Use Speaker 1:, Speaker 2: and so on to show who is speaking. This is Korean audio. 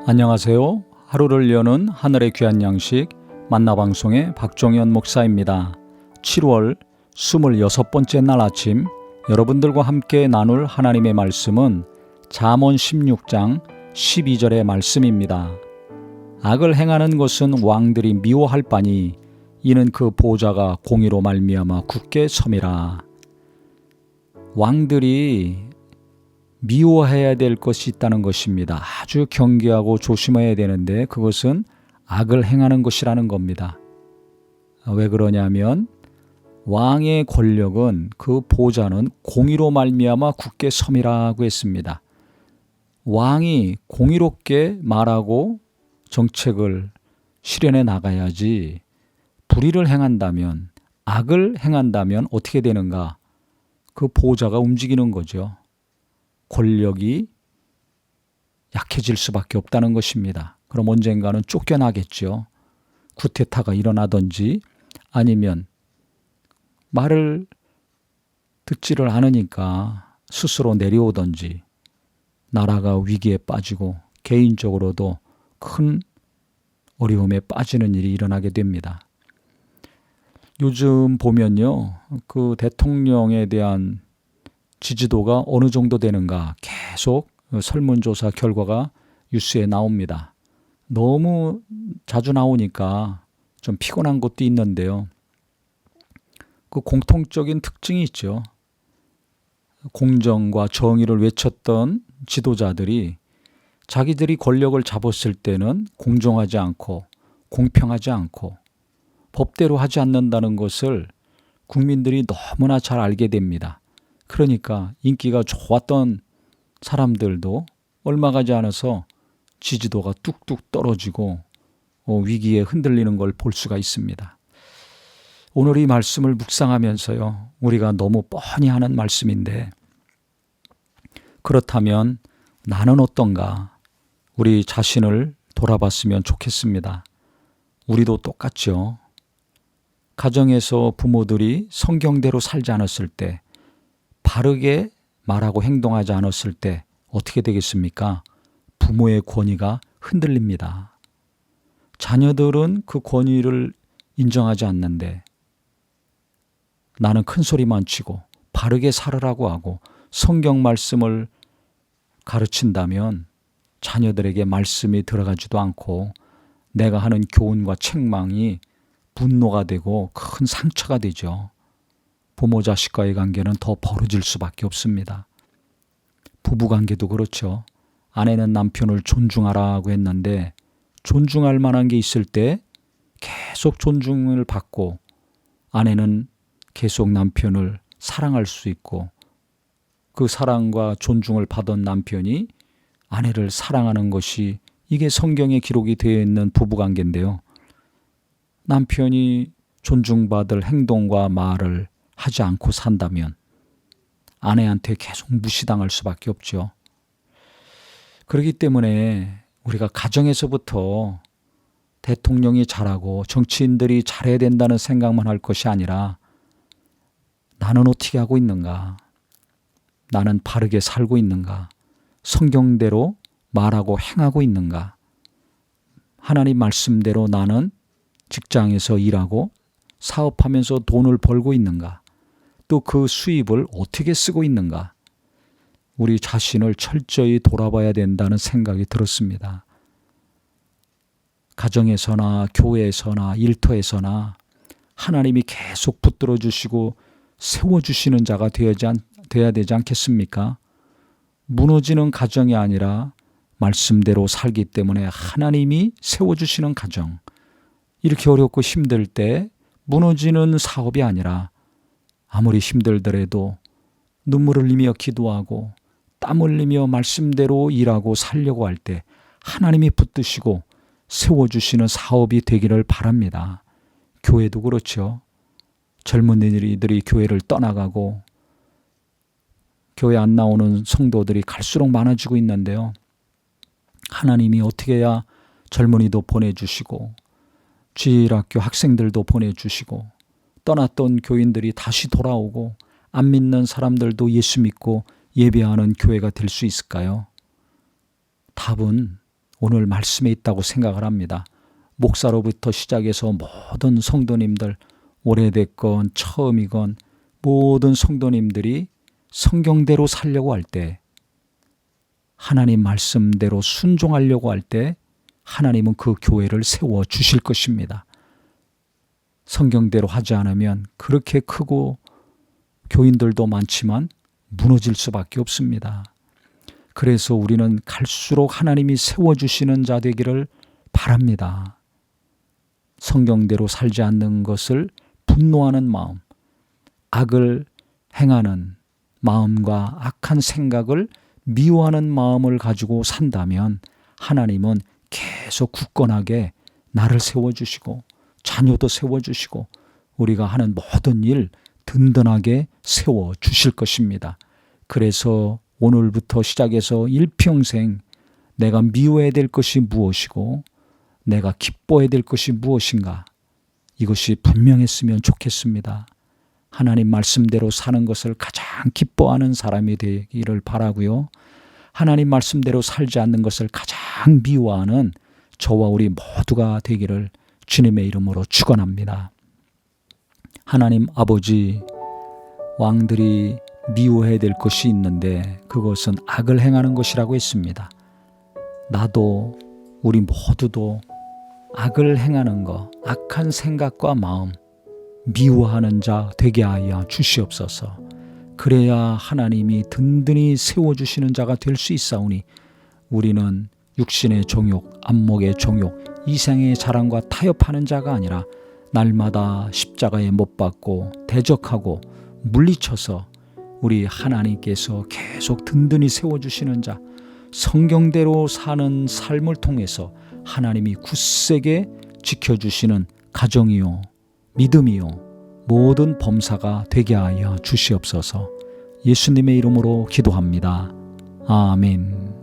Speaker 1: 안녕하세요. 하루를 여는 하늘의 귀한 양식 만나방송의 박종현 목사입니다. 7월 26번째 날 아침 여러분들과 함께 나눌 하나님의 말씀은 잠언 16장 12절의 말씀입니다. 악을 행하는 것은 왕들이 미워할 바니 이는 그 보좌가 공의로 말미암아 굳게 섬이라. 왕들이 미워해야 될 것이 있다는 것입니다. 아주 경계하고 조심해야 되는데 그것은 악을 행하는 것이라는 겁니다. 왜 그러냐면 왕의 권력은 그 보좌는 공의로 말미암아 굳게 섬이라고 했습니다. 왕이 공의롭게 말하고 정책을 실현해 나가야지 불의를 행한다면, 악을 행한다면 어떻게 되는가? 그 보좌가 움직이는 거죠. 권력이 약해질 수밖에 없다는 것입니다. 그럼 언젠가는 쫓겨나겠죠. 쿠데타가 일어나든지 아니면 말을 듣지를 않으니까 스스로 내려오든지 나라가 위기에 빠지고 개인적으로도 큰 어려움에 빠지는 일이 일어나게 됩니다. 요즘 보면요, 그 대통령에 대한 지지도가 어느 정도 되는가 계속 설문조사 결과가 뉴스에 나옵니다. 너무 자주 나오니까 좀 피곤한 것도 있는데요. 그 공통적인 특징이 있죠. 공정과 정의를 외쳤던 지도자들이 자기들이 권력을 잡았을 때는 공정하지 않고 공평하지 않고 법대로 하지 않는다는 것을 국민들이 너무나 잘 알게 됩니다. 그러니까 인기가 좋았던 사람들도 얼마 가지 않아서 지지도가 뚝뚝 떨어지고 위기에 흔들리는 걸 볼 수가 있습니다. 오늘 이 말씀을 묵상하면서요, 우리가 너무 뻔히 하는 말씀인데 그렇다면 나는 어떤가? 우리 자신을 돌아봤으면 좋겠습니다. 우리도 똑같죠. 가정에서 부모들이 성경대로 살지 않았을 때, 바르게 말하고 행동하지 않았을 때 어떻게 되겠습니까? 부모의 권위가 흔들립니다. 자녀들은 그 권위를 인정하지 않는데 나는 큰 소리만 치고 바르게 살으라고 하고 성경 말씀을 가르친다면 자녀들에게 말씀이 들어가지도 않고 내가 하는 교훈과 책망이 분노가 되고 큰 상처가 되죠. 부모 자식과의 관계는 더 벌어질 수밖에 없습니다. 부부관계도 그렇죠. 아내는 남편을 존중하라고 했는데 존중할 만한 게 있을 때 계속 존중을 받고 아내는 계속 남편을 사랑할 수 있고 그 사랑과 존중을 받은 남편이 아내를 사랑하는 것이 이게 성경에 기록이 되어 있는 부부관계인데요. 남편이 존중받을 행동과 말을 하지 않고 산다면 아내한테 계속 무시당할 수밖에 없죠. 그렇기 때문에 우리가 가정에서부터 대통령이 잘하고 정치인들이 잘해야 된다는 생각만 할 것이 아니라 나는 어떻게 하고 있는가? 나는 바르게 살고 있는가? 성경대로 말하고 행하고 있는가? 하나님 말씀대로 나는 직장에서 일하고 사업하면서 돈을 벌고 있는가? 또 그 수입을 어떻게 쓰고 있는가? 우리 자신을 철저히 돌아봐야 된다는 생각이 들었습니다. 가정에서나 교회에서나 일터에서나 하나님이 계속 붙들어 주시고 세워주시는 자가 되어야 되지 않겠습니까? 무너지는 가정이 아니라 말씀대로 살기 때문에 하나님이 세워주시는 가정, 이렇게 어렵고 힘들 때 무너지는 사업이 아니라 아무리 힘들더라도 눈물 흘리며 기도하고 땀 흘리며 말씀대로 일하고 살려고 할 때 하나님이 붙드시고 세워주시는 사업이 되기를 바랍니다. 교회도 그렇죠. 젊은이들이 교회를 떠나가고 교회 안 나오는 성도들이 갈수록 많아지고 있는데요. 하나님이 어떻게 해야 젊은이도 보내주시고 주일학교 학생들도 보내주시고 떠났던 교인들이 다시 돌아오고 안 믿는 사람들도 예수 믿고 예배하는 교회가 될 수 있을까요? 답은 오늘 말씀에 있다고 생각을 합니다. 목사로부터 시작해서 모든 성도님들, 오래됐건 처음이건 모든 성도님들이 성경대로 살려고 할 때, 하나님 말씀대로 순종하려고 할 때 하나님은 그 교회를 세워 주실 것입니다. 성경대로 하지 않으면 그렇게 크고 교인들도 많지만 무너질 수밖에 없습니다. 그래서 우리는 갈수록 하나님이 세워주시는 자 되기를 바랍니다. 성경대로 살지 않는 것을 분노하는 마음, 악을 행하는 마음과 악한 생각을 미워하는 마음을 가지고 산다면 하나님은 계속 굳건하게 나를 세워주시고 자녀도 세워주시고 우리가 하는 모든 일 든든하게 세워주실 것입니다. 그래서 오늘부터 시작해서 일평생 내가 미워해야 될 것이 무엇이고 내가 기뻐해야 될 것이 무엇인가, 이것이 분명했으면 좋겠습니다. 하나님 말씀대로 사는 것을 가장 기뻐하는 사람이 되기를 바라고요. 하나님 말씀대로 살지 않는 것을 가장 미워하는 저와 우리 모두가 되기를 주님의 이름으로 축원합니다. 하나님 아버지, 왕들이 미워해야 될 것이 있는데 그것은 악을 행하는 것이라고 했습니다. 나도 우리 모두도 악을 행하는 것, 악한 생각과 마음, 미워하는 자 되게 하여 주시옵소서. 그래야 하나님이 든든히 세워주시는 자가 될 수 있사오니 우리는 육신의 정욕, 안목의 정욕, 이생의 자랑과 타협하는 자가 아니라 날마다 십자가에 못 박고 대적하고 물리쳐서 우리 하나님께서 계속 든든히 세워주시는 자, 성경대로 사는 삶을 통해서 하나님이 굳세게 지켜주시는 가정이요 믿음이요 모든 범사가 되게 하여 주시옵소서. 예수님의 이름으로 기도합니다. 아멘.